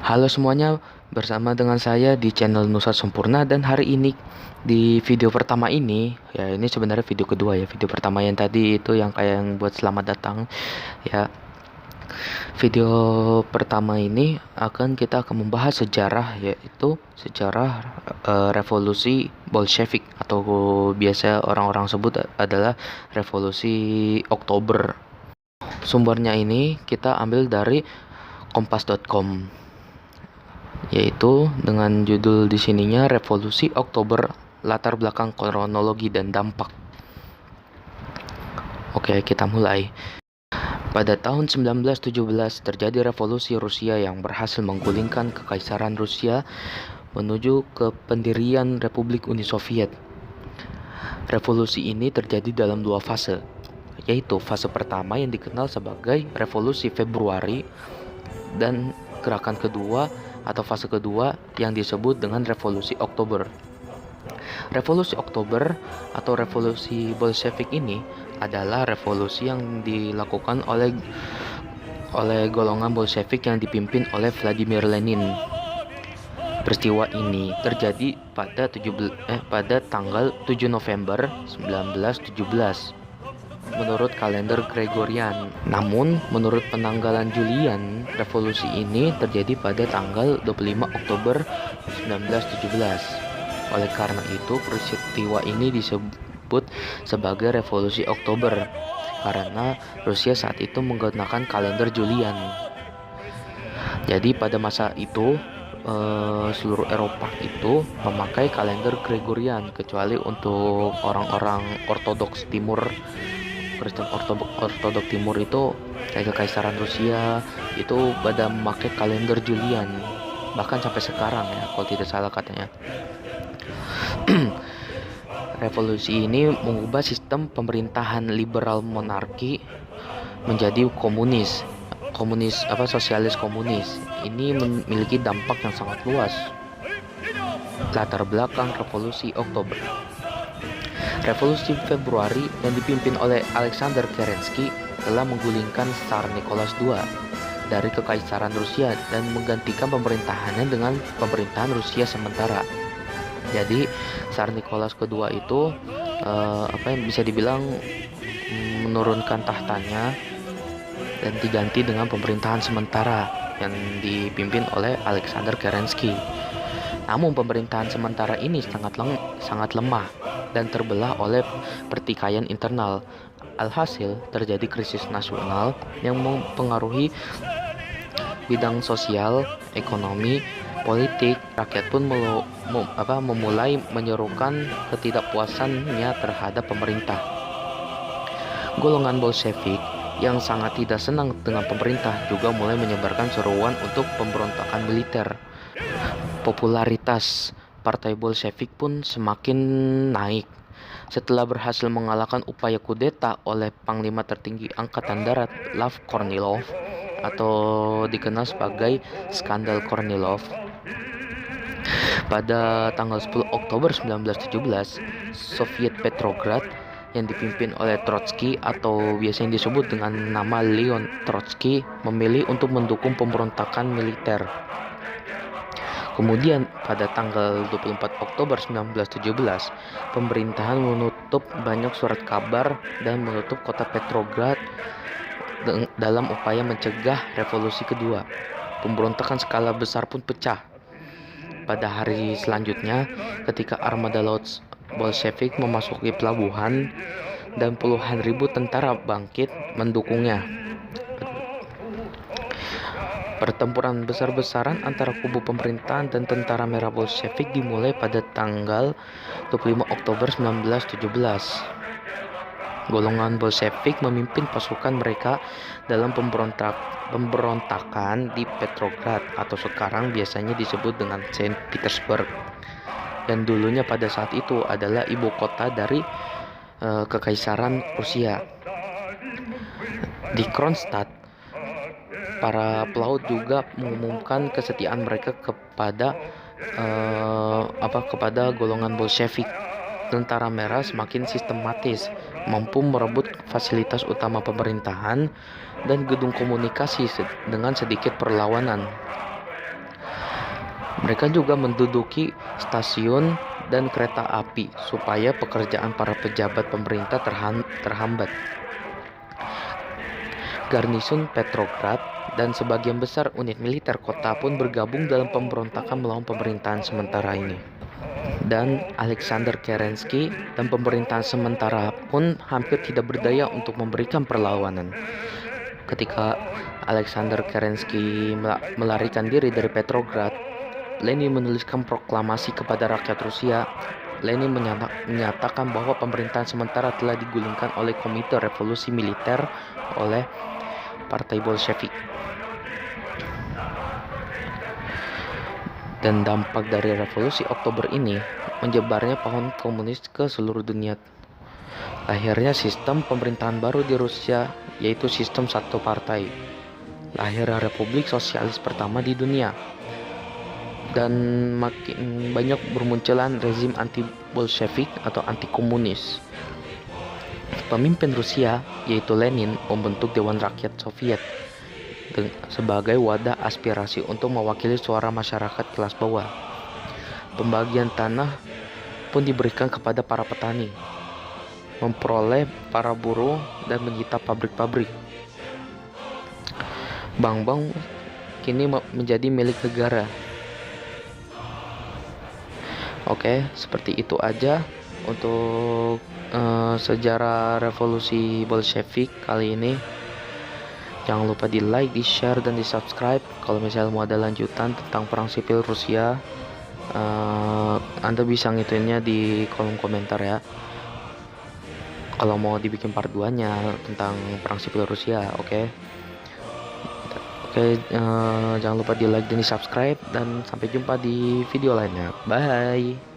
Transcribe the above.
Halo semuanya, bersama dengan saya di channel Nusa Sempurna dan hari ini di video pertama ini, ya ini sebenarnya video kedua ya. Video pertama yang tadi itu yang kayak yang buat selamat datang ya. Video pertama ini kita akan membahas sejarah, yaitu sejarah revolusi Bolshevik atau biasa orang-orang sebut adalah revolusi Oktober. Sumbernya ini kita ambil dari kompas.com, yaitu dengan judul di sininya Revolusi Oktober, latar belakang kronologi dan dampak. Oke, kita mulai. Pada tahun 1917 terjadi revolusi Rusia yang berhasil menggulingkan kekaisaran Rusia menuju ke pendirian Republik Uni Soviet. Revolusi ini terjadi dalam dua fase, yaitu fase pertama yang dikenal sebagai Revolusi Februari dan gerakan kedua atau fase kedua yang disebut dengan Revolusi Oktober. Revolusi Oktober atau Revolusi Bolshevik ini adalah revolusi yang dilakukan oleh golongan Bolshevik yang dipimpin oleh Vladimir Lenin. Peristiwa ini terjadi pada tanggal 7 November 1917 menurut kalender Gregorian. Namun, menurut penanggalan Julian, revolusi ini terjadi pada tanggal 25 Oktober 1917. Oleh karena itu, peristiwa ini disebut sebagai Revolusi Oktober karena Rusia saat itu menggunakan kalender Julian. Jadi pada masa itu seluruh Eropa itu memakai kalender Gregorian kecuali untuk orang-orang Ortodoks Timur. Kristen Ortodok Timur itu kayak Kekaisaran Rusia itu pada memakai kalender Julian, bahkan sampai sekarang ya kalau tidak salah katanya. Revolusi ini mengubah sistem pemerintahan liberal monarki menjadi sosialis komunis. Ini memiliki dampak yang sangat luas. Latar belakang Revolusi Oktober. Revolusi Februari yang dipimpin oleh Alexander Kerensky telah menggulingkan Tsar Nicholas II dari Kekaisaran Rusia dan menggantikan pemerintahannya dengan pemerintahan Rusia sementara. Jadi Tsar Nicholas II itu yang bisa dibilang menurunkan tahtanya dan diganti dengan pemerintahan sementara yang dipimpin oleh Alexander Kerensky. Namun pemerintahan sementara ini sangat lemah dan terbelah oleh pertikaian internal. Alhasil terjadi krisis nasional yang mempengaruhi bidang sosial, ekonomi, politik. Rakyat pun memulai menyerukan ketidakpuasannya terhadap pemerintah. Golongan Bolshevik yang sangat tidak senang dengan pemerintah juga mulai menyebarkan seruan untuk pemberontakan militer. Popularitas Partai Bolshevik pun semakin naik setelah berhasil mengalahkan upaya kudeta oleh Panglima Tertinggi Angkatan Darat Lev Kornilov atau dikenal sebagai skandal Kornilov. Pada tanggal 10 Oktober 1917, Soviet Petrograd yang dipimpin oleh Trotsky atau biasanya disebut dengan nama Leon Trotsky memilih untuk mendukung pemberontakan militer. Kemudian pada tanggal 24 Oktober 1917, pemerintahan menutup banyak surat kabar dan menutup kota Petrograd dalam upaya mencegah revolusi kedua. Pemberontakan skala besar pun pecah. Pada hari selanjutnya, ketika armada laut Bolshevik memasuki pelabuhan dan puluhan ribu tentara bangkit mendukungnya. Pertempuran besar-besaran antara kubu pemerintahan dan tentara merah Bolshevik dimulai pada tanggal 25 Oktober 1917. Golongan Bolshevik memimpin pasukan mereka dalam pemberontakan di Petrograd atau sekarang biasanya disebut dengan Saint Petersburg, dan dulunya pada saat itu adalah ibu kota dari Kekaisaran Rusia. Di Kronstadt, para pelaut juga mengumumkan kesetiaan mereka kepada golongan Bolshevik. Tentara Merah semakin sistematis, mampu merebut fasilitas utama pemerintahan dan gedung komunikasi dengan sedikit perlawanan. Mereka juga menduduki stasiun dan kereta api supaya pekerjaan para pejabat pemerintah terhambat. Garnisun Petrograd dan sebagian besar unit militer kota pun bergabung dalam pemberontakan melawan pemerintahan sementara ini. Dan Alexander Kerensky dan pemerintahan sementara pun hampir tidak berdaya untuk memberikan perlawanan. Ketika Alexander Kerensky melarikan diri dari Petrograd, Lenin menuliskan proklamasi kepada rakyat Rusia. Lenin menyatakan bahwa pemerintahan sementara telah digulingkan oleh Komite Revolusi Militer oleh Partai Bolshevik. Dan dampak dari revolusi Oktober ini menyebarnya paham komunis ke seluruh dunia. Lahirnya sistem pemerintahan baru di Rusia, yaitu sistem satu partai. Lahirnya Republik Sosialis pertama di dunia. Dan makin banyak bermunculan rezim anti-Bolshevik atau anti-komunis. Pemimpin Rusia, yaitu Lenin, membentuk Dewan Rakyat Soviet sebagai wadah aspirasi untuk mewakili suara masyarakat kelas bawah. Pembagian tanah pun diberikan kepada para petani, memperoleh para buruh, dan menyita pabrik-pabrik. Bank-bank kini menjadi milik negara. Oke, seperti itu aja untuk sejarah revolusi Bolshevik kali ini. Jangan lupa di like, di share, dan di subscribe. Kalau misalnya mau ada lanjutan tentang perang sipil Rusia, Anda bisa ngituinnya di kolom komentar ya. Kalau mau dibikin part 2 nya tentang perang sipil Rusia, oke. Jangan lupa di like dan di subscribe, dan sampai jumpa di video lainnya. Bye.